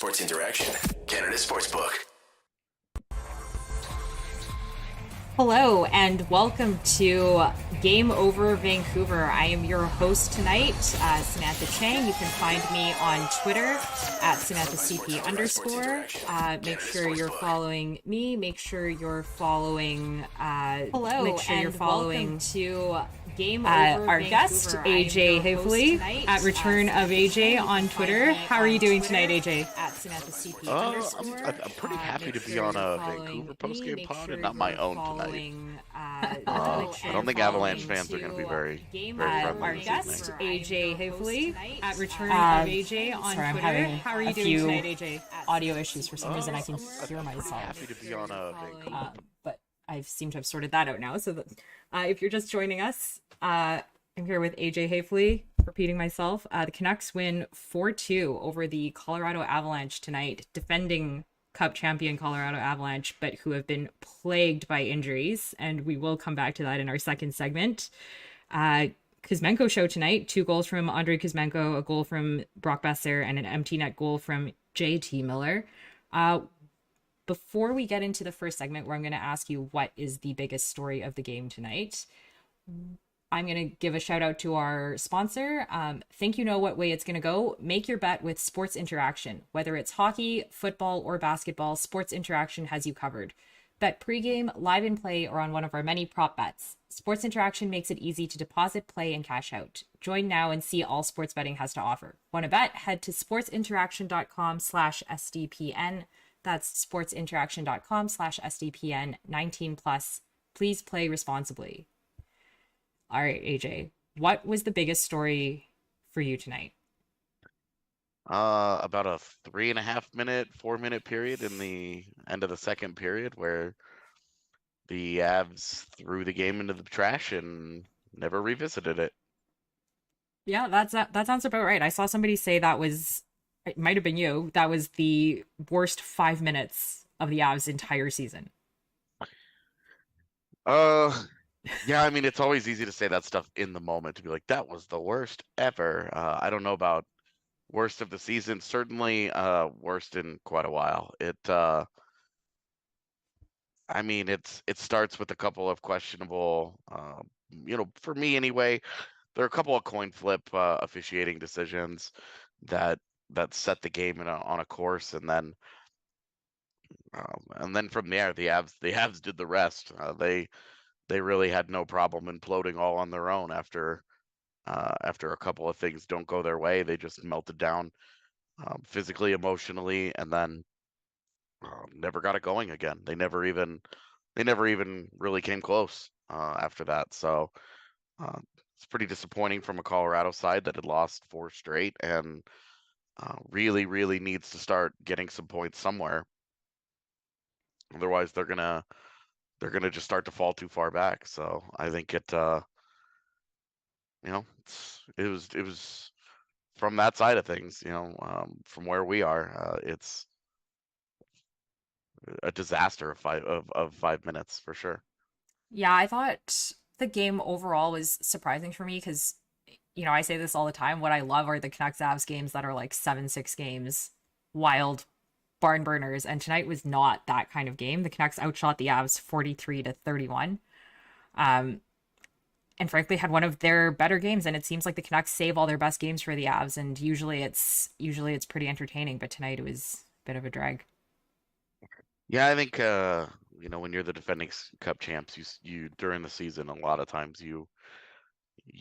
Sports Interaction, Canada Sportsbook. Hello and welcome to Game Over Vancouver. I am your host tonight, Samantha Chang. You can find me on Twitter at SamanthaCP_. Make sure you're following me. Make sure you're following. Hello, make sure you're following welcome to Game Over our Vancouver. Guest AJ Haefele at Return of AJ on Twitter. How are you doing tonight, AJ? At SamanthaCP_. I'm pretty happy to be on a Vancouver postgame pod and not my own tonight. I don't think Avalanche fans are going to be very friendly. Our guest, AJ Haefele, at Return of AJ on Twitter. How are you doing tonight, AJ? Audio issues for some reason. I can hear myself. Happy to be on a Vancouver. But I seem to have sorted that out now. So that, if you're just joining us, I'm here with AJ Haefele. Repeating myself, the Canucks win 4-2 over the Colorado Avalanche tonight, defending Cup champion Colorado Avalanche, but who have been plagued by injuries, and we will come back to that in our second segment. Kuzmenko show tonight, 2 goals from Andrei Kuzmenko, a goal from Brock Besser, and an empty net goal from JT Miller. Before we get into the first segment, where I'm going to ask you what is the biggest story of the game tonight, I'm going to give a shout out to our sponsor. Think you know what way it's going to go. Make your bet with Sports Interaction. Whether it's hockey, football, or basketball, Sports Interaction has you covered. Bet pregame, live in play, or on one of our many prop bets. Sports Interaction makes it easy to deposit, play, and cash out. Join now and see all sports betting has to offer. Want to bet? Head to sportsinteraction.com/SDPN. That's sportsinteraction.com/SDPN. 19+. Please play responsibly. All right, AJ, what was the biggest story for you tonight? About a 3.5-minute, 4-minute period in the end of the second period where the Avs threw the game into the trash and never revisited it. Yeah, that sounds about right. I saw somebody say it might have been you, that was the worst 5 minutes of the Avs' entire season. Yeah, I mean, it's always easy to say that stuff in the moment, to be like, that was the worst ever. I don't know about worst of the season. Certainly worst in quite a while. It starts with a couple of questionable, for me anyway, there are a couple of coin flip officiating decisions that set the game on a course, and then from there, the Avs did the rest. They really had no problem imploding all on their own after a couple of things don't go their way. They just melted down physically, emotionally, and then never got it going again. They never even really came close after that. So it's pretty disappointing from a Colorado side that had lost 4 straight and really, really needs to start getting some points somewhere. Otherwise, they're gonna just start to fall too far back. So I think it was from that side of things, from where we are, it's a disaster of 5 minutes for sure. Yeah, I thought the game overall was surprising for me because, I say this all the time. What I love are the Canucks Avs games that are like 7-6 games, wild barn burners, and tonight was not that kind of game. The Canucks outshot the Avs 43-31, and frankly had one of their better games. And it seems like the Canucks save all their best games for the Avs, and usually it's pretty entertaining. But tonight it was a bit of a drag. Yeah, I think when you're the defending Cup champs, you during the season, a lot of times you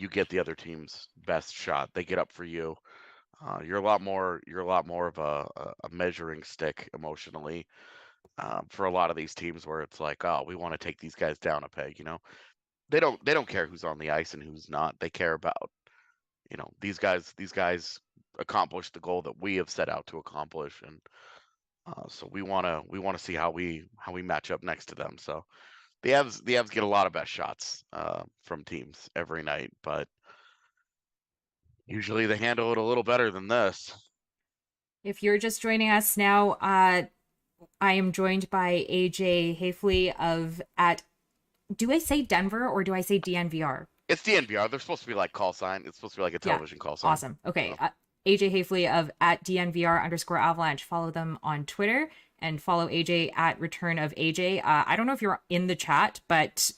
get the other team's best shot. They get up for you. You're a lot more of a measuring stick emotionally for a lot of these teams, where it's like, oh, we want to take these guys down a peg. They don't care who's on the ice and who's not. They care about, these guys accomplished the goal that we have set out to accomplish, and so we want to see how we match up next to them. So the Avs get a lot of best shots from teams every night, but usually they handle it a little better than this. If you're just joining us now, I am joined by AJ Haefele do I say Denver or do I say DNVR? It's DNVR. They're supposed to be like call sign. It's supposed to be like a television call sign. Awesome. Okay. AJ Haefele of at DNVR_Avalanche. Follow them on Twitter and follow AJ at Return of AJ. I don't know if you're in the chat, but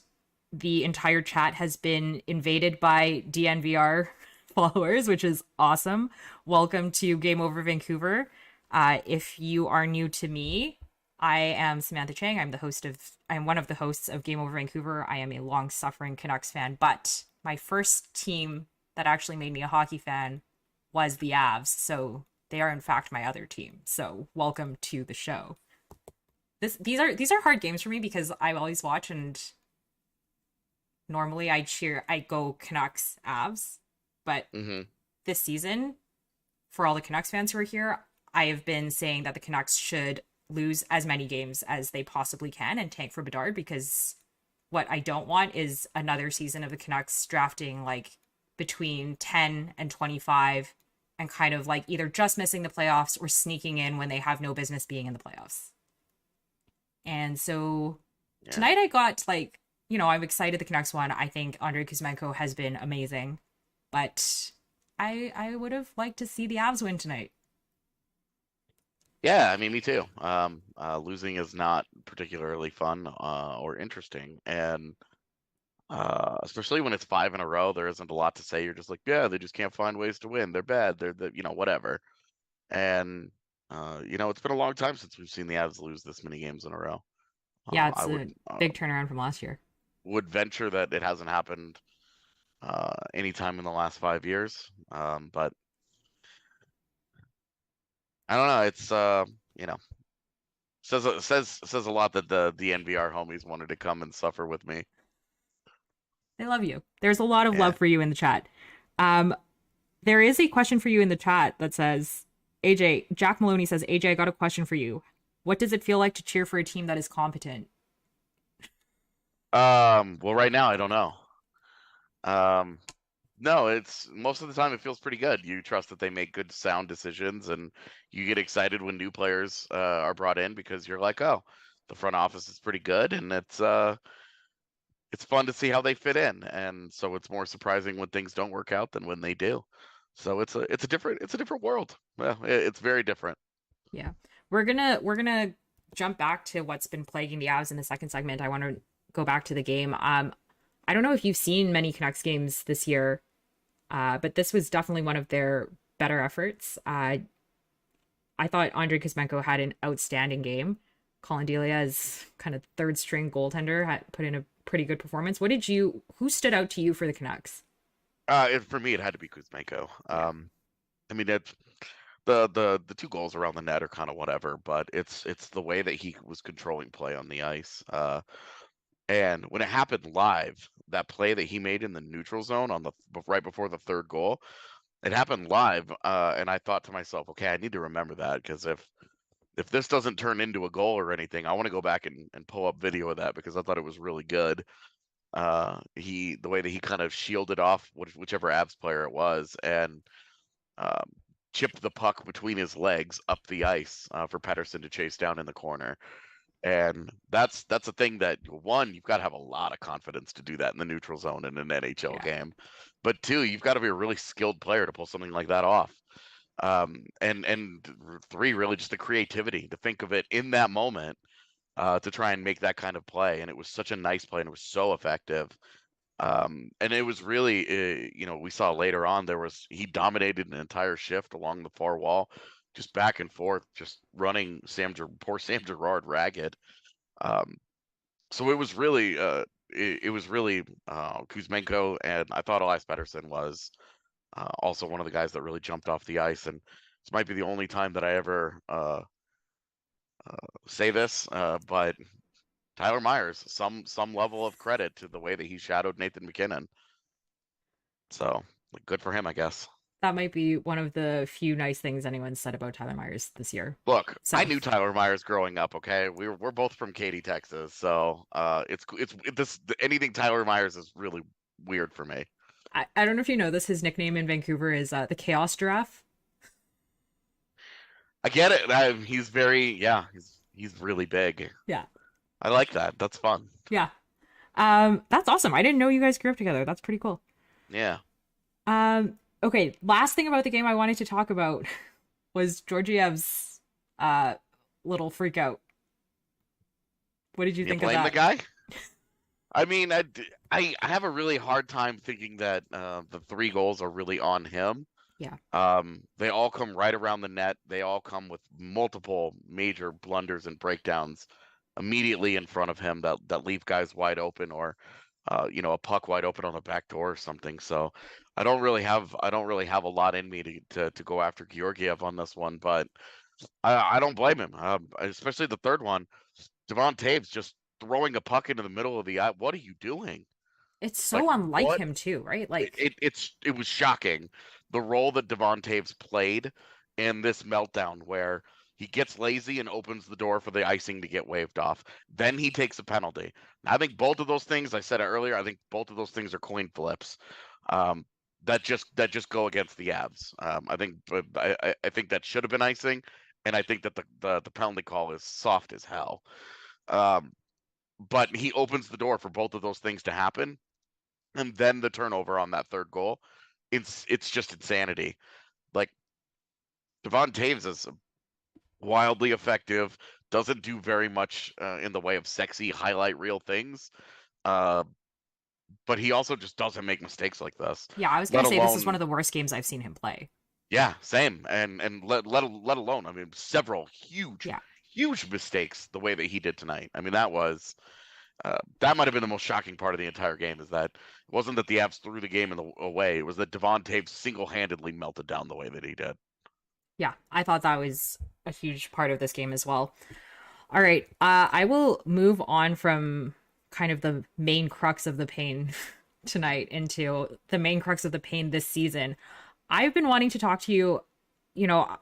the entire chat has been invaded by DNVR followers, which is awesome. Welcome to Game Over Vancouver. If you are new to me, I am Samantha Chang. I'm one of the hosts of Game Over Vancouver. I am a long-suffering Canucks fan, but my first team that actually made me a hockey fan was the Avs. So they are in fact my other team. So welcome to the show. These are hard games for me because I always watch, and normally I go Canucks Avs, but this season, for all the Canucks fans who are here, I have been saying that the Canucks should lose as many games as they possibly can and tank for Bedard, because what I don't want is another season of the Canucks drafting like between 10 and 25 and kind of like either just missing the playoffs or sneaking in when they have no business being in the playoffs. And so tonight I got like, I'm excited the Canucks won. I think Andrei Kuzmenko has been amazing, but I would have liked to see the Avs win tonight. Yeah, I mean, me too. Losing is not particularly fun or interesting, and especially when it's 5 in a row, there isn't a lot to say. You're just like, yeah, they just can't find ways to win. They're bad. They're whatever. And it's been a long time since we've seen the Avs lose this many games in a row. Yeah, it's a big turnaround from last year. Would venture that it hasn't happened anytime in the last 5 years. But I don't know. It's says a lot that the NVR homies wanted to come and suffer with me. They love you. There's a lot of love for you in the chat. There is a question for you in the chat that says, AJ, Jack Maloney says, AJ, I got a question for you. What does it feel like to cheer for a team that is competent? Well, right now, I don't know. No, it's most of the time it feels pretty good. You trust that they make good, sound decisions, and you get excited when new players are brought in because you're like, oh, the front office is pretty good, and it's fun to see how they fit in. And so it's more surprising when things don't work out than when they do. So it's a different world. Well, it's very different. Yeah, we're gonna jump back to what's been plaguing the Avs in the second segment. I want to go back to the game. I don't know if you've seen many Canucks games this year, but this was definitely one of their better efforts. I thought Andrei Kuzmenko had an outstanding game. Colin Delia is kind of third string goaltender, had put in a pretty good performance. Who stood out to you for the Canucks? For me, it had to be Kuzmenko. I mean, the 2 goals around the net are kind of whatever, but it's the way that he was controlling play on the ice. And when it happened live, that play that he made in the neutral zone right before the 3rd goal, it happened live, and I thought to myself, okay, I need to remember that, because if this doesn't turn into a goal or anything, I want to go back and pull up video of that, because I thought it was really good. The way that he kind of shielded off whichever Avs player it was, and chipped the puck between his legs up the ice for Pettersson to chase down in the corner. And that's a thing that, one, you've got to have a lot of confidence to do that in the neutral zone in an NHL game. But 2, you've got to be a really skilled player to pull something like that off. And 3, really just the creativity to think of it in that moment to try and make that kind of play. And it was such a nice play, and it was so effective. And it was really, we saw later on he dominated an entire shift along the far wall, just back and forth, just running poor Sam Girard ragged. So it was really, Kuzmenko, and I thought Elias Pettersson was also one of the guys that really jumped off the ice. And this might be the only time that I ever say this, but Tyler Myers, some level of credit to the way that he shadowed Nathan MacKinnon. So good for him, I guess. That might be one of the few nice things anyone said about Tyler Myers this year. Look, I knew Tyler Myers growing up. Okay, we're both from Katy, Texas, so anything Tyler Myers is really weird for me. I don't know if you know this. His nickname in Vancouver is the Chaos Giraffe. I get it. He's he's really big. Yeah, I like that. That's fun. Yeah, that's awesome. I didn't know you guys grew up together. That's pretty cool. Yeah. Okay, last thing about the game I wanted to talk about was Georgiev's uh little freak out. What did you You think of blame the that? guy? I mean, I have a really hard time thinking that the three goals are really on him. Yeah. They all come right around the net. They all come with multiple major blunders and breakdowns immediately in front of him that leave guys wide open, or a puck wide open on the back door or something. So I don't really have a lot in me to go after Georgiev on this one, but I don't blame him. Especially the third one. Devon Taves just throwing a puck into the middle of the eye. What are you doing? It's Like so unlike what? him too, right? It, Like it it's it was shocking the role that Devon Taves played in this meltdown where he gets lazy and opens the door for the icing to get waved off. Then he takes a penalty. I think both of those things, I said it earlier, I think both of those things are coin flips. Um, that just go against the Avs. I think that should have been icing, and I think that the penalty call is soft as hell. Um, but he opens the door for both of those things to happen, and then the turnover on that third goal. It's just insanity. Like Devon Taves is wildly effective, doesn't do very much in the way of sexy highlight reel things, uh, but he also just doesn't make mistakes like this. yeah, I was gonna Let say this is one alone, of the worst games I've seen him play. yeah, same, and let alone, I mean, several Yeah. huge mistakes the way that he did tonight. I mean, that might have been the most shocking part of the entire game. Is that it wasn't that the Avs threw the game away; it was that Devon Taves single-handedly melted down the way that he did. Yeah, I thought that was a huge part of this game as well. All right, I will move on from kind of the main crux of the pain tonight into the main crux of the pain this season. I've been wanting to talk to you, you know,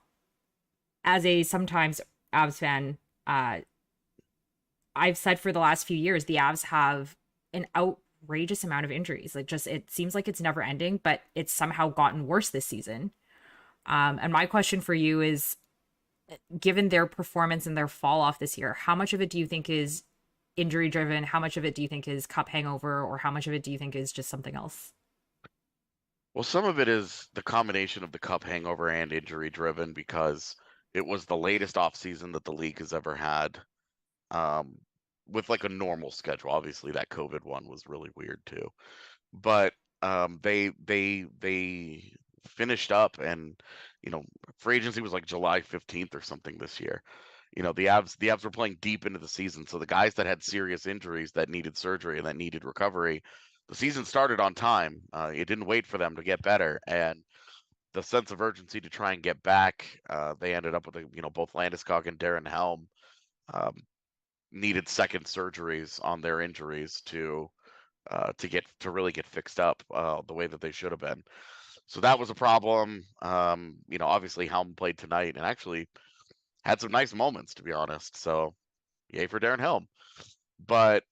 as a sometimes Avs fan. I've said for the last few years, the Avs have an outrageous amount of injuries. Like, just it seems like it's never ending, but it's somehow gotten worse this season. And my question for you is, given their performance and their fall off this year, how much of it do you think is injury driven? How much of it do you think is cup hangover? Or how much of it do you think is just something else? Well, some of it is the combination of the cup hangover and injury driven because it was the latest offseason that the league has ever had. Um, with like a normal schedule. Obviously, that COVID one was really weird too. But they finished up, and free agency was like July 15th or something this year. The Avs were playing deep into the season, so the guys that had serious injuries that needed surgery and that needed recovery, the season started on time. It didn't wait for them to get better, and the sense of urgency to try and get back, they ended up with both Landeskog and Darren Helm um, needed second surgeries on their injuries to really get fixed up the way that they should have been. So that was a problem. Obviously Helm played tonight and actually had some nice moments, to be honest. So yay for Darren Helm. But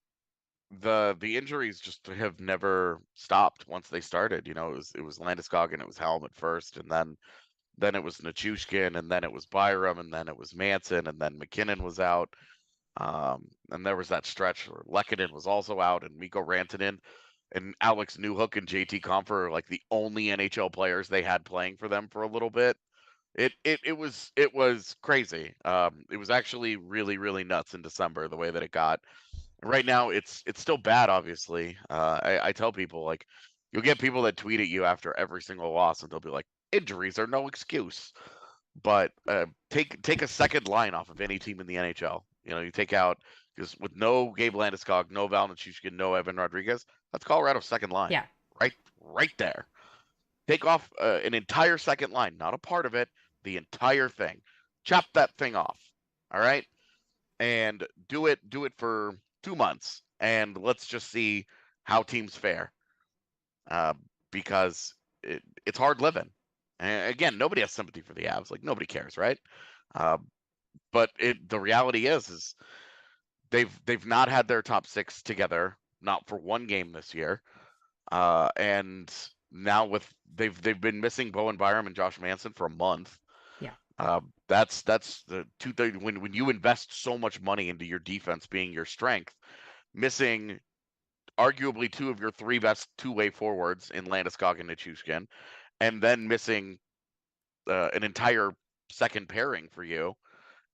the injuries just have never stopped once they started. It was Landeskog and it was Helm at first, and then it was Nichushkin, and then it was Byram, and then it was Manson, and then McKinnon was out. And there was that stretch where Lehkonen was also out, and Mikko Rantanen and Alex Newhook and JT Compher are like the only NHL players they had playing for them for a little bit. It was crazy. It was actually really really nuts in December the way that it got. And right now it's still bad. Obviously, I tell people like you'll get people that tweet at you after every single loss, and they'll be like, "Injuries are no excuse." But take a second line off of any team in the NHL. You take out because with no Gabe Landeskog, no Val Nichushkin, no Evan Rodriguez, that's Colorado's second line, Yeah. right there. Take off an entire second line, not a part of it, the entire thing. Chop that thing off, all right, and do it for 2 months, and let's just see how teams fare, uh, because it's hard living. And again, nobody has sympathy for the Avs. Like nobody cares, right? Uh, but the reality is they've not had their top six together, not for one game this year. And now they've been missing Bowen Byram and Josh Manson for a month. Yeah. That's the two things when you invest so much money into your defense being your strength, missing arguably two of your three best two-way forwards in Landeskog and Nichushkin, and then missing an entire second pairing for you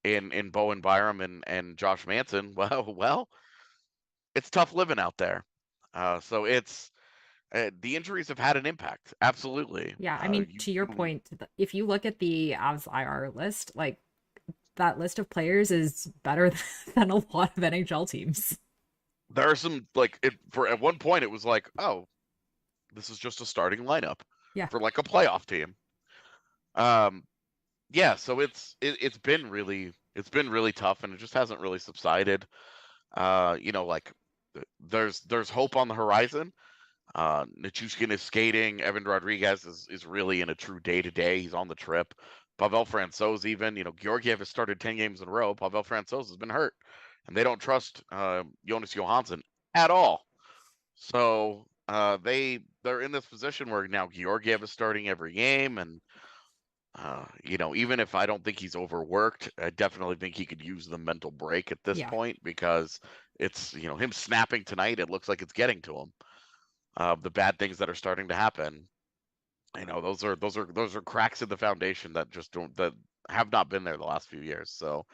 in Bowen Byram and Josh Manson, well, it's tough living out there. So it's the injuries have had an impact. Absolutely. Yeah, I mean, to your point, if you look at the Avs IR list, like that list of players is better than a lot of NHL teams. There are some like for at one point it was like, oh, this is just a starting lineup Yeah. for like a playoff team. Um, yeah, so it's been really tough, and it just hasn't really subsided. Like there's hope on the horizon. Nichushkin is skating. Evan Rodriguez is really in a true day-to-day. He's on the trip. Pavel Francouz even, Georgiev has started 10 games in a row. Pavel Francouz has been hurt, and they don't trust Jonas Johansson at all. So they're in this position where now Georgiev is starting every game, and even if I don't think he's overworked, I definitely think he could use the mental break at this Yeah. point, because it's him snapping tonight. It looks like it's getting to him. The bad things that are starting to happen, those are cracks in the foundation that have not been there the last few years. So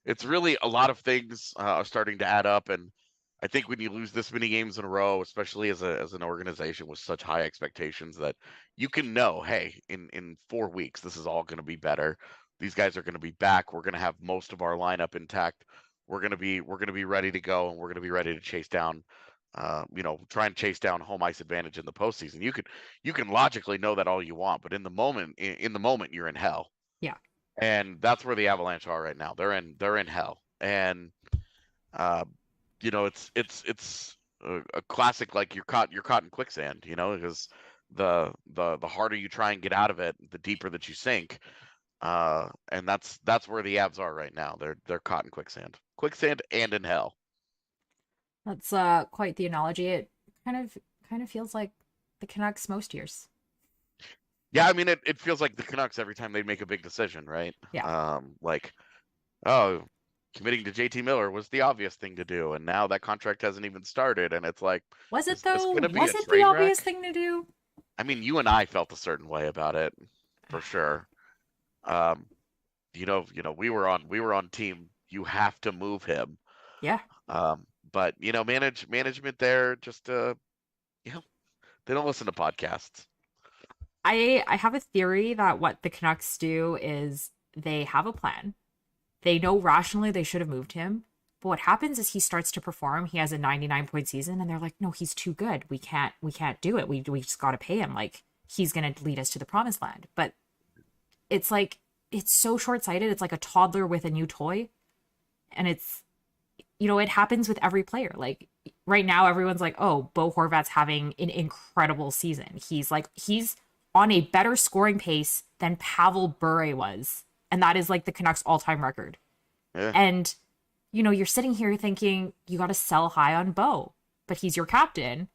it's really a lot of things are starting to add up, and I think when you lose this many games in a row, especially as an organization with such high expectations, that you can know, hey, in 4 weeks this is all going to be better. These guys are going to be back. We're going to have most of our lineup intact. We're going to be ready to go, and we're going to be ready to chase down. Try and chase down home ice advantage in the postseason. You can logically know that all you want, but in the moment you're in hell. Yeah. And that's where the Avalanche are right now. They're in hell, and uh, it's a classic, like you're caught in quicksand, because the harder you try and get out of it, the deeper that you sink. And that's where the Avs are right now. They're caught in quicksand and in hell. That's quite the analogy. It kind of feels like the Canucks most years. Yeah, I mean, it feels like the Canucks every time they make a big decision, right? Yeah. Like, oh, committing to JT Miller was the obvious thing to do, and now that contract hasn't even started, and it's like, Was it is this though? going to be Was a it the train obvious wreck? thing to do? I mean, you and I felt a certain way about it, for sure. Um, we were on team. You have to move him. Yeah. But management there just they don't listen to podcasts. I have a theory that what the Canucks do is they have a plan. They know rationally they should have moved him. But what happens is he starts to perform. He has a 99-point season and they're like, "No, he's too good. We can't do it. We just got to pay him. Like he's going to lead us to the promised land." But it's like it's so short-sighted. It's like a toddler with a new toy. And it happens with every player. Like right now everyone's like, "Oh, Bo Horvat's having an incredible season. He's on a better scoring pace than Pavel Bure was." And that is like the Canucks all-time record. Yeah. And, you're sitting here thinking you got to sell high on Bo, but he's your captain.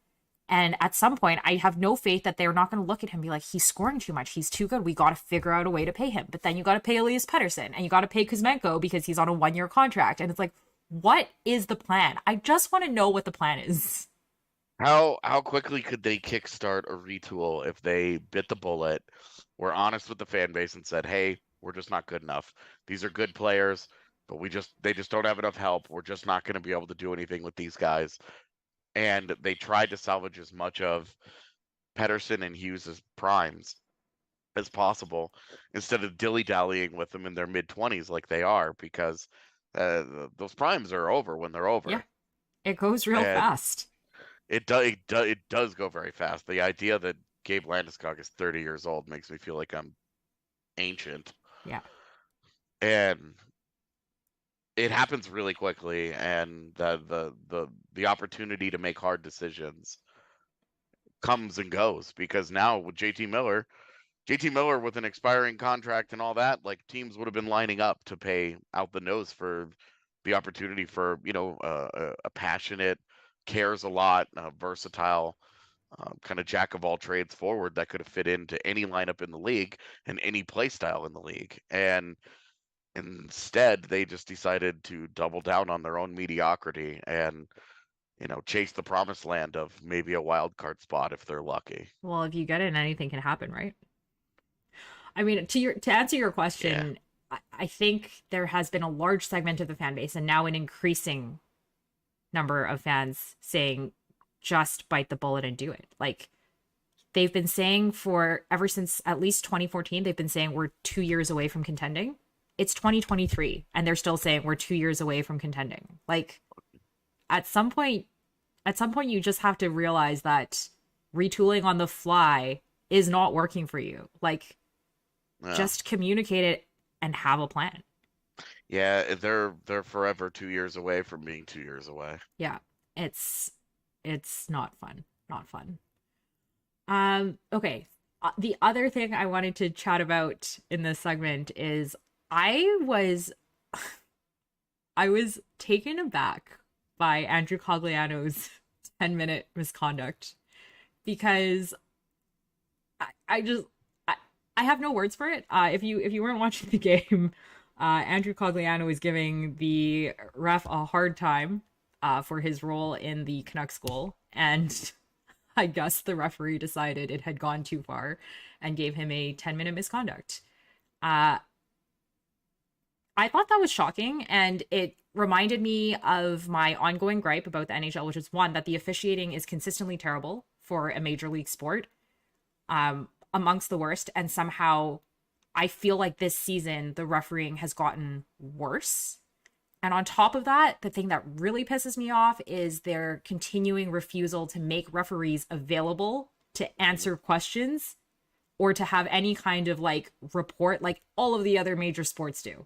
And at some point, I have no faith that they're not going to look at him and be like, he's scoring too much. He's too good. We got to figure out a way to pay him. But then you got to pay Elias Pettersson and you got to pay Kuzmenko because he's on a 1-year contract. And it's like, what is the plan? I just want to know what the plan is. How quickly could they kickstart a retool if they bit the bullet, were honest with the fan base, and said, "Hey, we're just not good enough. These are good players, but they just don't have enough help. We're just not going to be able to do anything with these guys." And they tried to salvage as much of Pettersson and Hughes' primes as possible, instead of dilly-dallying with them in their mid-20s like they are, because those primes are over when they're over. Yeah, it goes real And fast. it does go very fast. The idea that Gabe Landeskog is 30 years old makes me feel like I'm ancient. Yeah. And it happens really quickly, and the opportunity to make hard decisions comes and goes, because now with JT Miller with an expiring contract and all that, like teams would have been lining up to pay out the nose for the opportunity for a passionate, cares a lot, versatile, kind of jack of all trades forward that could have fit into any lineup in the league and any play style in the league. And instead, they just decided to double down on their own mediocrity and chase the promised land of maybe a wild card spot if they're lucky. Well, if you get it, anything can happen, right? I mean, to answer your Yeah. question, I think there has been a large segment of the fan base, and now an increasing number of fans saying, just bite the bullet and do it. Like they've been saying for ever since at least 2014, they've been saying we're 2 years away from contending. It's 2023, and they're still saying we're 2 years away from contending. Like at some point, you just have to realize that retooling on the fly is not working for you. Like Yeah. just communicate it and have a plan. Yeah, they're forever 2 years away from being 2 years away. Yeah, it's not fun. Not fun. Okay. The other thing I wanted to chat about in this segment is I was I was taken aback by Andrew Cogliano's 10-minute misconduct because I just I have no words for it. If you weren't watching the game, Andrew Cogliano was giving the ref a hard time for his role in the Canucks goal, and I guess the referee decided it had gone too far and gave him a 10-minute misconduct. Uh, I thought that was shocking, and it reminded me of my ongoing gripe about the NHL, which is one, that the officiating is consistently terrible for a major league sport, amongst the worst, and somehow I feel like this season the refereeing has gotten worse. And on top of that, the thing that really pisses me off is their continuing refusal to make referees available to answer questions or to have any kind of like report like all of the other major sports do.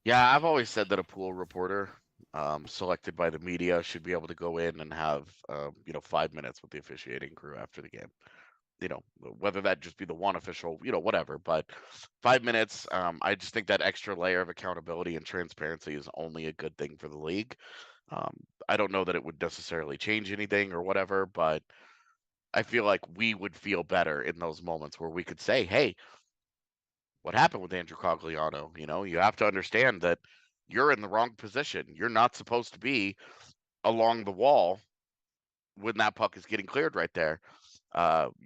Yeah, I've always said that a pool reporter, selected by the media, should be able to go in and have, 5 minutes with the officiating crew after the game. Whether that just be the one official, whatever, but 5 minutes. I just think that extra layer of accountability and transparency is only a good thing for the league. Um, I don't know that it would necessarily change anything or whatever, but I feel like we would feel better in those moments where we could say, hey, what happened with Andrew Cogliano? You have to understand that you're in the wrong position. You're not supposed to be along the wall when that puck is getting cleared right there.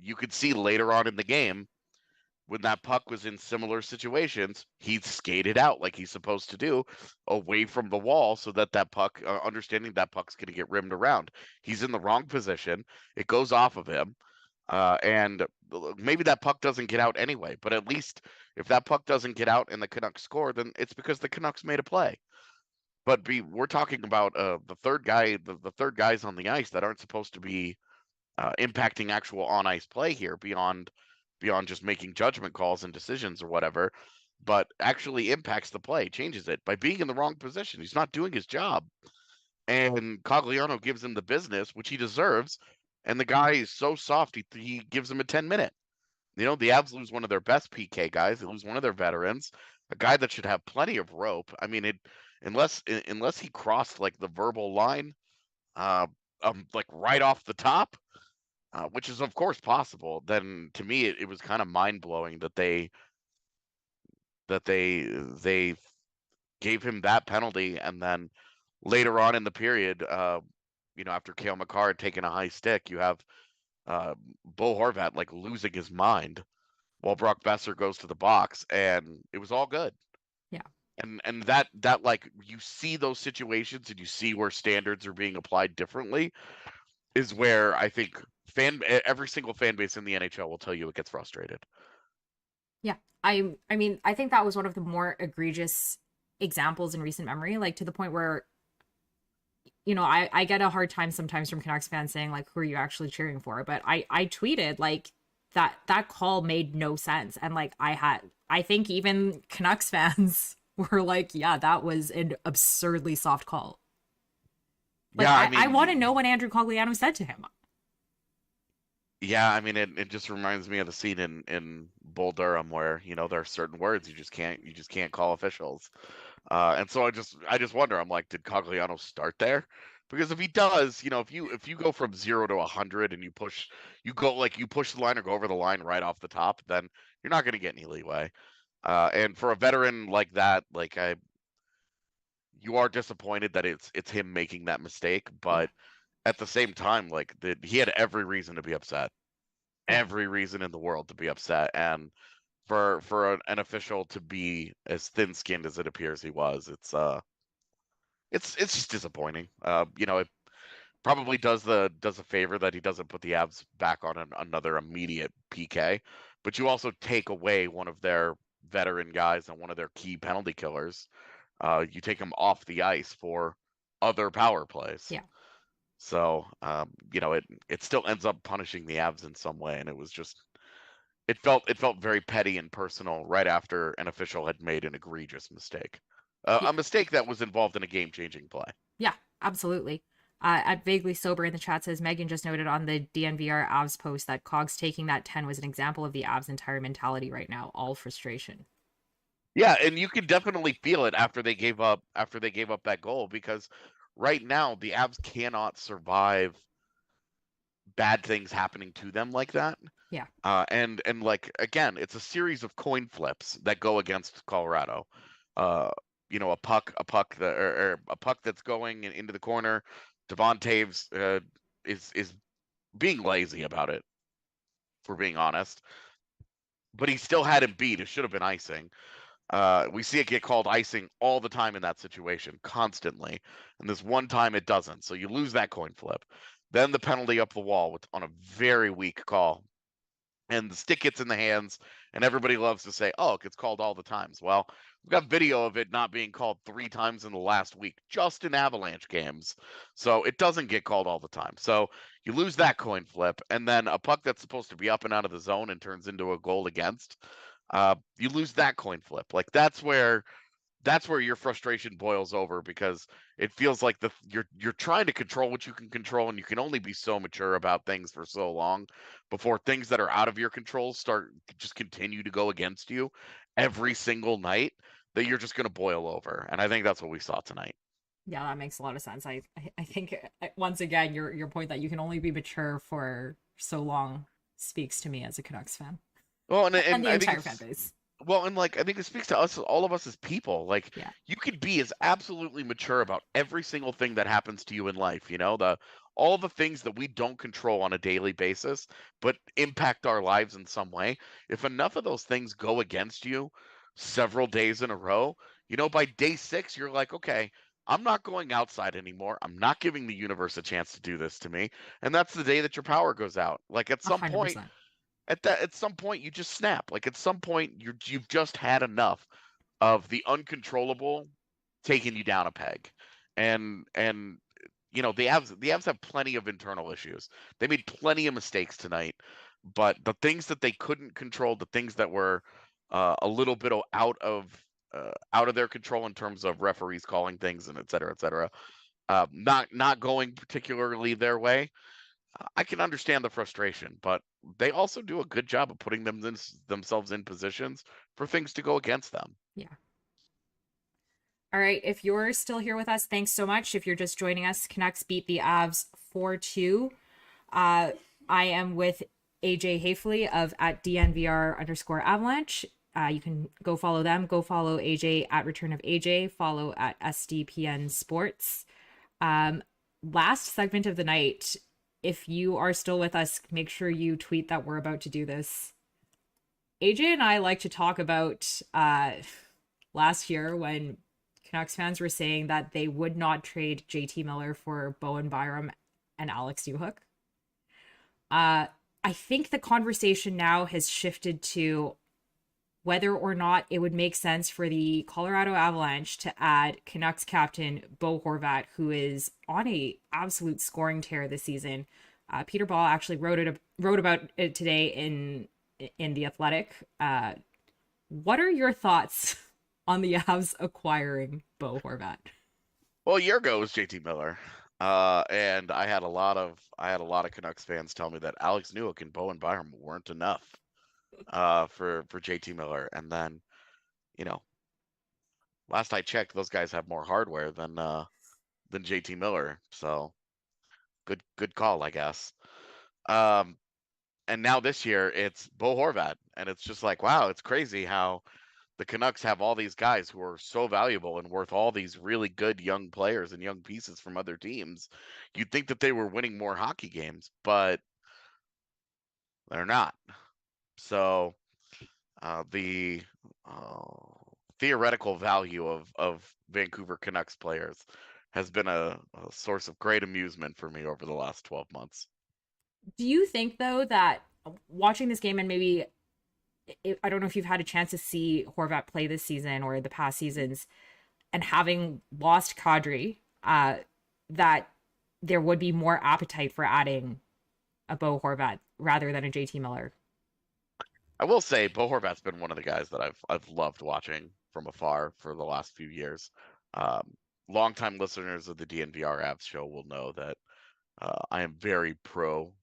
You could see later on in the game when that puck was in similar situations, he skated out like he's supposed to do away from the wall so that that puck, understanding that puck's going to get rimmed around. He's in the wrong position. It goes off of him. And maybe that puck doesn't get out anyway, but at least if that puck doesn't get out and the Canucks score, then it's because the Canucks made a play. But we're talking about the third guy, the third guys on the ice that aren't supposed to be impacting actual on ice play here beyond just making judgment calls and decisions or whatever, but actually impacts the play, changes it by being in the wrong position. He's not doing his job. And Cogliano gives him the business, which he deserves. And the guy is so soft, he gives him a 10-minute. The Avs lose one of their best PK guys. They lose one of their veterans, a guy that should have plenty of rope. I mean, unless he crossed like the verbal line, like right off the top, which is of course possible, then to me it was kind of mind blowing that they gave him that penalty, and then later on in the period, after Cale Makar had taken a high stick, you have Bo Horvat like losing his mind while Brock Besser goes to the box, and it was all good. Yeah. And that like you see those situations and you see where standards are being applied differently is where I think every single fan base in the NHL will tell you it gets frustrated. Yeah. I mean, I think that was one of the more egregious examples in recent memory, like to the point where I get a hard time sometimes from Canucks fans saying like, who are you actually cheering for? But I tweeted like that call made no sense. And like I think even Canucks fans were like, yeah, that was an absurdly soft call. Like Yeah, I want to know what Andrew Cogliano said to him. Yeah, I mean it just reminds me of the scene in Bull Durham where, there are certain words you just can't call officials. And so I just wonder, I'm like, did Cogliano start there? Because if he does, if you go from 0 to 100 and you push the line or go over the line right off the top, then you're not going to get any leeway. And for a veteran like that, you are disappointed that it's him making that mistake, Yeah. but at the same time, like he had every reason to be upset. every reason in the world to be upset. And for an official to be as thin-skinned as it appears he was, it's just disappointing. It probably does a favor that he doesn't put the Avs back on another immediate PK, but you also take away one of their veteran guys and one of their key penalty killers. You take him off the ice for other power plays. Yeah. So it still ends up punishing the Avs in some way, and it felt very petty and personal right after an official had made an egregious mistake, Yeah. a mistake that was involved in a game-changing play. Yeah, absolutely. At Vaguely Sober in the chat says, Megan just noted on the DNVR Avs post that Cogs taking that 10 was an example of the Avs' entire mentality right now, all frustration. Yeah, and you can definitely feel it after they gave up that goal, because right now the Avs cannot survive bad things happening to them like that. Yeah. And like, again, it's a series of coin flips that go against Colorado. A puck that's going into the corner. Devon Taves is being lazy about it, for being honest. But he still had him beat. It should have been icing. We see it get called icing all the time in that situation, constantly. And this one time it doesn't. So you lose that coin flip. Then the penalty up the wall on a very weak call. And the stick gets in the hands, and everybody loves to say, oh, it gets called all the times. Well, we've got video of it not being called 3 times in the last week, just in Avalanche games. So it doesn't get called all the time. So you lose that coin flip, and then a puck that's supposed to be up and out of the zone and turns into a goal against, you lose that coin flip. Like, that's where your frustration boils over, because it feels like you're trying to control what you can control, and you can only be so mature about things for so long before things that are out of your control just continue to go against you every single night, that you're just going to boil over. And I think that's what we saw tonight. Yeah, that makes a lot of sense. I think, once again, your point that you can only be mature for so long speaks to me as a Canucks fan. Well, and and the I think entire fan base. well, and like, I think it speaks to us, all of us as people. Like, Yeah. you could be as absolutely mature about every single thing that happens to you in life. All the things that we don't control on a daily basis, but impact our lives in some way. If enough of those things go against you several days in a row, by day 6, you're like, okay, I'm not going outside anymore. I'm not giving the universe a chance to do this to me. And that's the day that your power goes out. Like, at some point, 100%. at some point you just snap. Like, at some point you've just had enough of the uncontrollable taking you down a peg. And the Avs have plenty of internal issues. They made plenty of mistakes tonight, but the things that they couldn't control, the things that were a little bit out of their control in terms of referees calling things and et cetera, not going particularly their way, I can understand the frustration, but they also do a good job of putting themselves in positions for things to go against them. Yeah. All right. If you're still here with us, thanks so much. If you're just joining us, Canucks beat the Avs 4-2. I am with AJ Haefele of at DNVR_Avalanche. You can go follow them. Go follow AJ at Return of AJ. Follow at SDPN Sports. Last segment of the night. If you are still with us, make sure you tweet that we're about to do this. AJ and I like to talk about last year when Canucks fans were saying that they would not trade JT Miller for Bowen Byram and Alex Newhook. I think the conversation now has shifted to whether or not it would make sense for the Colorado Avalanche to add Canucks captain Bo Horvat, who is on a absolute scoring tear this season. Peter Ball actually wrote about it today in The Athletic. What are your thoughts on the Avs acquiring Bo Horvat? Well, a year ago it was JT Miller, and I had a lot of Canucks fans tell me that Alex Newhook and Bowen Byram weren't enough for JT Miller. And then, last I checked, those guys have more hardware than JT Miller. So good call, I guess. And now this year it's Bo Horvat, and it's just like, wow, it's crazy how the Canucks have all these guys who are so valuable and worth all these really good young players and young pieces from other teams. You'd think that they were winning more hockey games, but They're not. So the uh, theoretical value of Vancouver Canucks players has been a source of great amusement for me over the last 12 months. Do you think though that watching this game and maybe I don't know if you've had a chance to see Horvat play this season or the past seasons, and having lost Kadri, that there would be more appetite for adding a Bo Horvat rather than a JT Miller? I will say Bo Horvat's been one of the guys that I've loved watching from afar for the last few years. Um, Longtime listeners of the DNVR Avs show will know that I am very pro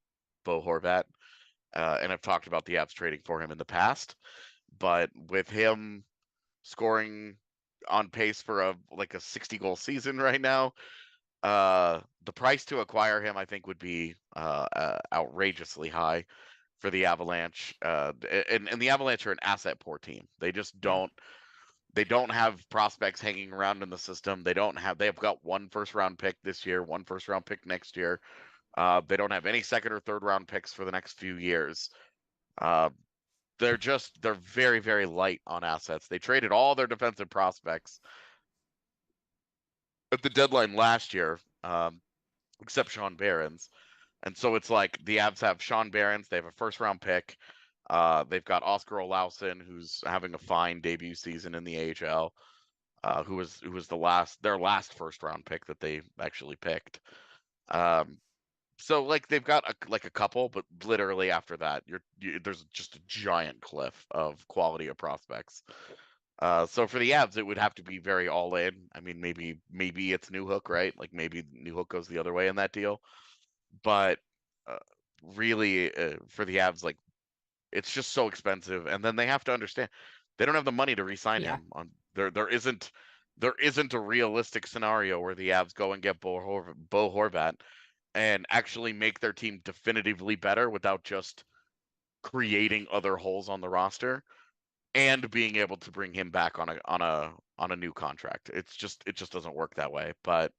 Bo Horvat, and I've talked about the Avs trading for him in the past. But with him scoring on pace for a 60 goal season right now, the price to acquire him I think would be outrageously high for the Avalanche. And the Avalanche are an asset poor team. They just Yeah. don't have prospects hanging around in the system. They've got one first round pick this year, one first round pick next year. They don't have any second or third round picks for the next few years. Uh, they're very, very light on assets. They traded all their defensive prospects at the deadline last year, except Sean Barons. And so it's like the Avs have Sean Barons, they have a first round pick. They've got Oscar Olausson, who's having a fine debut season in the AHL, who was their last first round pick that they actually picked. So like they've got a couple, but literally after that, there's just a giant cliff of quality of prospects. So for the Avs, it would have to be very all in. I mean, maybe it's New Hook, right? Like maybe New Hook goes the other way in that deal. But uh, really, for the Avs, like it's just so expensive, and then they have to understand they don't have the money to re-sign Yeah. him. There isn't a realistic scenario where the Avs go and get Bo Horvat and actually make their team definitively better without just creating other holes on the roster and being able to bring him back on a new contract. It just doesn't work that way. But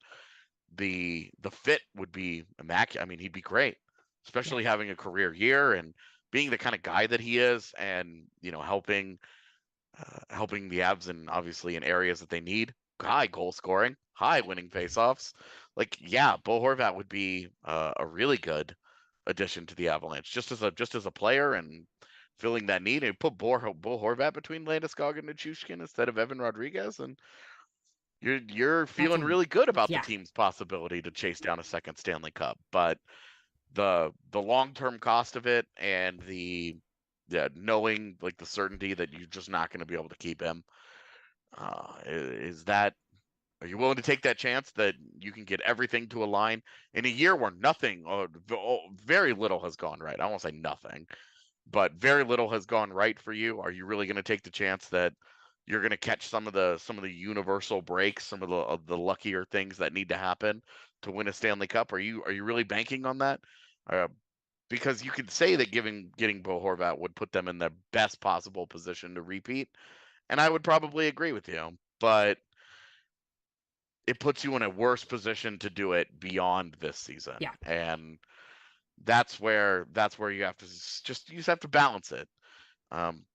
the fit would be immaculate. I mean, he'd be great, Yeah. especially having a career year and being the kind of guy that he is, and helping the Avs in obviously in areas that they need. High goal scoring, high winning faceoffs. Like, yeah, Bo Horvat would be a really good addition to the Avalanche, just as a player and filling that need. And put Bo Horvat between Landeskog and Nichushkin instead of Evan Rodriguez, and you're That's feeling a really good about the yeah. team's possibility to chase down a second Stanley Cup. But the long term cost of it and the yeah, knowing like the certainty that you're just not going to be able to keep him, is that are you willing to take that chance that you can get everything to align in a year where nothing, very little has gone right? I won't say nothing, but very little has gone right for you. Are you really going to take the chance that you're going to catch some of the universal breaks, some of the luckier things that need to happen to win a Stanley Cup? Are you really banking on that? Uh, because you could say that getting Bo Horvat would put them in the best possible position to repeat, and I would probably agree with you. But it puts you in a worse position to do it beyond this season, Yeah. and that's where you just have to balance it. Um,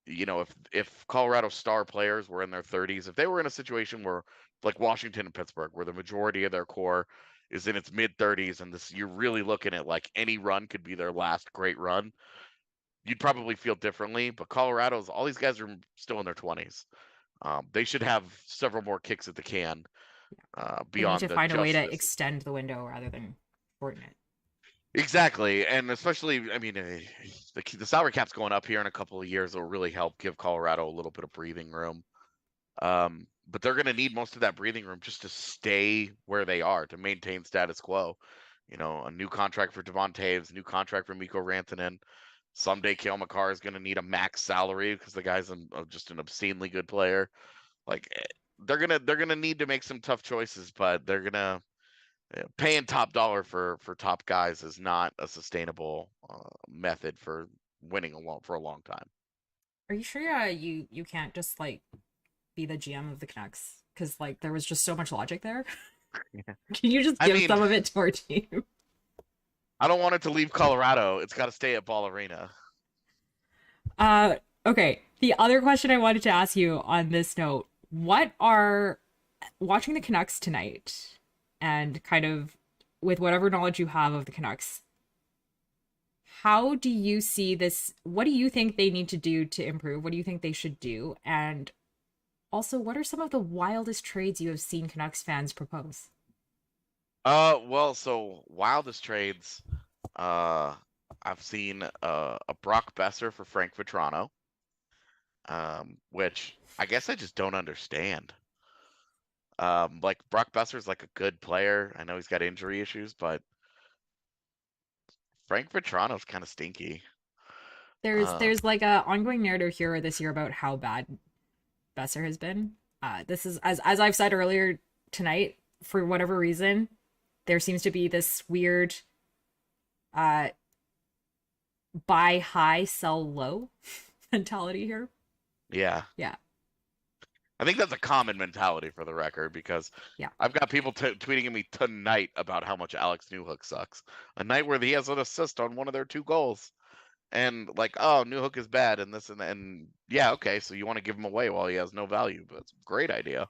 if Colorado star players were in their 30s, if they were in a situation where like Washington and Pittsburgh, where the majority of their core is in its mid 30s, and this you're really looking at like any run could be their last great run, you'd probably feel differently. But Colorado's all these guys are still in their 20s. They should have several more kicks at the can They need beyond to the find a way just to this. extend the window rather than shorten it. Exactly, and especially, I mean, the salary cap's going up here in a couple of years. Will really help give Colorado a little bit of breathing room. But they're going to need most of that breathing room just to stay where they are to maintain status quo. A new contract for Devon Taves, new contract for Mikko Rantanen. Someday Cale Makar is going to need a max salary because the guy's just an obscenely good player. Like they're gonna need to make some tough choices, but they're gonna paying top dollar for top guys is not a sustainable method for winning for a long time. Are you sure you can't just like be the GM of the Canucks? Because like there was just so much logic there. Can you just I give mean, some of it to our team? I don't want it to leave Colorado. It's got to stay at Ball Arena. Okay. The other question I wanted to ask you on this note, what are watching the Canucks tonight and kind of with whatever knowledge you have of the Canucks, how do you see this? What do you think they need to do to improve? What do you think they should do? And also, what are some of the wildest trades you have seen Canucks fans propose? Well, so wildest trades, uh, I've seen a Brock Besser for Frank Vetrano, which I guess I just don't understand. Like Brock Besser's like a good player. I know he's got injury issues, but Frank Vetrano's kind of stinky. There's like a ongoing narrative here this year about how bad Besser has been. This is as I've said earlier tonight, for whatever reason, there seems to be this weird uh buy high, sell low mentality here. Yeah. Yeah. I think that's a common mentality for the record because Yeah. I've got people tweeting at me tonight about how much Alex Newhook sucks. A night where he has an assist on one of their 2 goals. And like, oh, Newhook is bad and this and yeah, okay, so you want to give him away while he has no value, but it's a great idea.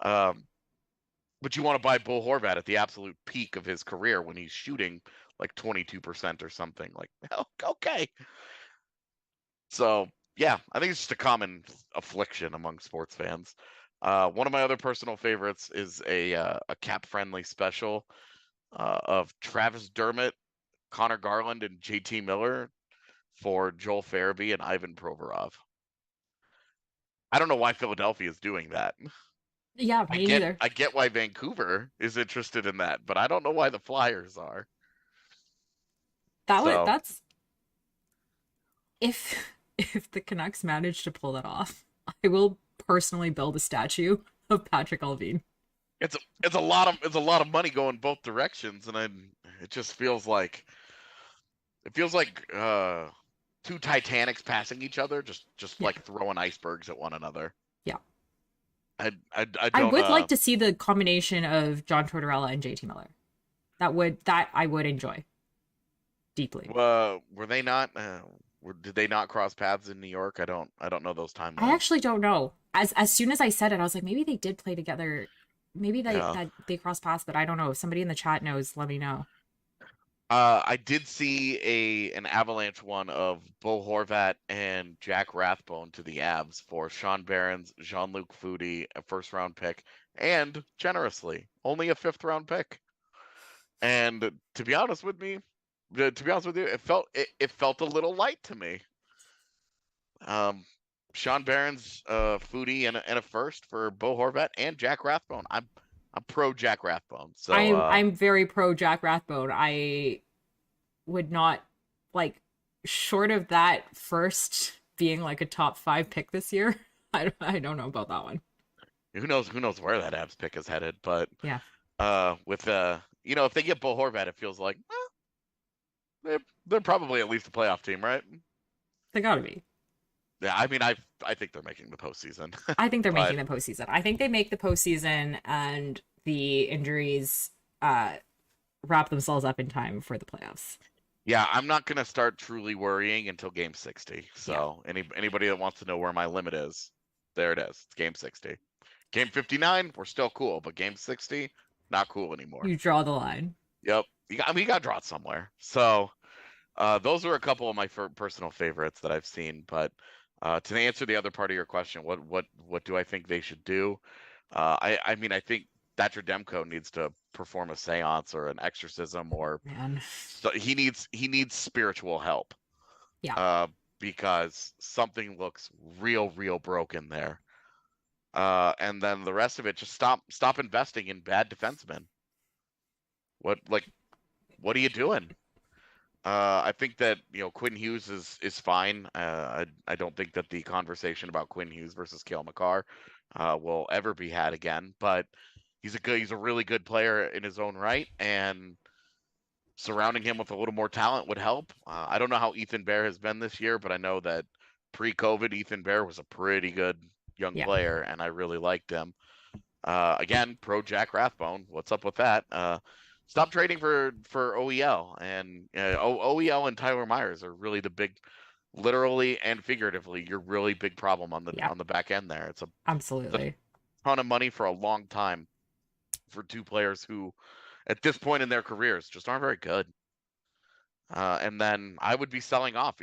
But you want to buy Bo Horvat at the absolute peak of his career when he's shooting like 22% or something. Like, okay. So yeah, I think it's just a common affliction among sports fans. One of my other personal favorites is a cap-friendly special of Travis Dermott, Connor Garland, and JT Miller for Joel Farabee and Ivan Provorov. I don't know why Philadelphia is doing that. Yeah, me neither. I get why Vancouver is interested in that, but I don't know why the Flyers are. That's if if the Canucks manage to pull that off, I will personally build a statue of Patrick Allvin. It's a lot of money going both directions, and it just feels like two Titanics passing each other, just Yeah. like throwing icebergs at one another. Yeah. I I don't would like to see the combination of John Tortorella and JT Miller. That I would enjoy deeply. were they not did they not cross paths in New York? I don't know those timelines. I actually don't know. As soon as I said it, I was like, maybe they did play together. Maybe that they crossed paths, but I don't know. If somebody in the chat knows, let me know. I did see an Avalanche one of Bo Horvat and Jack Rathbone to the Avs for Sean Barons, Jean-Luc Foudy, a first-round pick, and generously, only a fifth-round pick. And to be honest with you, it felt a little light to me. Sean Barons, Foudy, and a first for Bo Horvat and Jack Rathbone. I'm pro Jack Rathbone. So I'm very pro Jack Rathbone. I would not like short of that first being like a top 5 pick this year. I don't know about that one. Who knows where that Avs pick is headed, but yeah. With if they get Bo Horvat, it feels like they're probably at least a playoff team, right? They gotta be. Yeah, I mean, I think they're making the postseason. I think they're making the postseason. I think they make the postseason, and the injuries wrap themselves up in time for the playoffs. Yeah, I'm not gonna start truly worrying until Game 60. So anybody that wants to know where my limit is, there it is. It's Game 60. Game 59, we're still cool, but Game 60, not cool anymore. You draw the line. Yep, you got to draw it somewhere. So those are a couple of my personal favorites that I've seen, but. To answer the other part of your question, what do I think they should do? I mean, I think Thatcher Demko needs to perform a seance or an exorcism, or so he needs spiritual help. Yeah. Because something looks real broken there. And then the rest of it, just stop investing in bad defensemen. What are you doing? I think that Quinn Hughes is fine. I don't think that the conversation about Quinn Hughes versus Cale Makar will ever be had again. But he's a really good player in his own right, and surrounding him with a little more talent would help. I don't know how Ethan Bear has been this year, but I know that pre-COVID Ethan Bear was a pretty good young player, and I really liked him. Again, pro Jack Rathbone. What's up with that? stop trading for OEL and OEL and Tyler Myers are really the big, literally and figuratively, your really big problem on Yeah, the back end there. It's a absolutely. ton of money for a long time for two players who, at this point in their careers, just aren't very good. And then I would be selling off.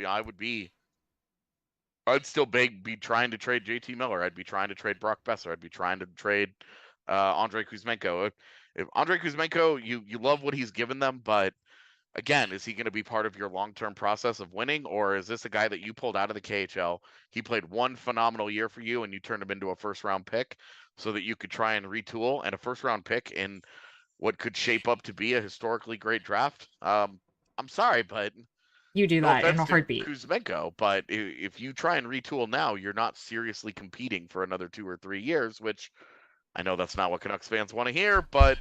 I'd still be trying to trade JT Miller. I'd be trying to trade Brock Besser. I'd be trying to trade Andrei Kuzmenko. If Andrei Kuzmenko, you love what he's given them, but again, is he going to be part of your long-term process of winning, or is this a guy that you pulled out of the KHL? He played one phenomenal year for you, and you turned him into a first-round pick so that you could try and retool, and a first-round pick in what could shape up to be a historically great draft. I'm sorry, but You do no that in offense a to heartbeat. Kuzmenko, but if you try and retool now, you're not seriously competing for another 2 or 3 years, which I know that's not what Canucks fans want to hear, but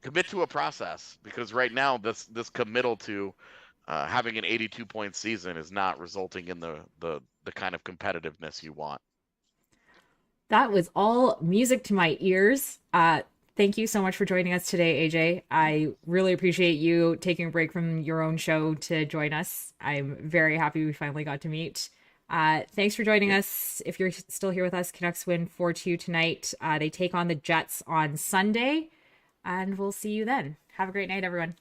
commit to a process, because right now this committal to having an 82-point season is not resulting in the kind of competitiveness you want. That was all music to my ears. Thank you so much for joining us today, AJ. I really appreciate you taking a break from your own show to join us. I'm very happy we finally got to meet. Thanks for joining us. If you're still here with us, Canucks win 4-2 tonight. They take on the Jets on Sunday, and we'll see you then. Have a great night, everyone.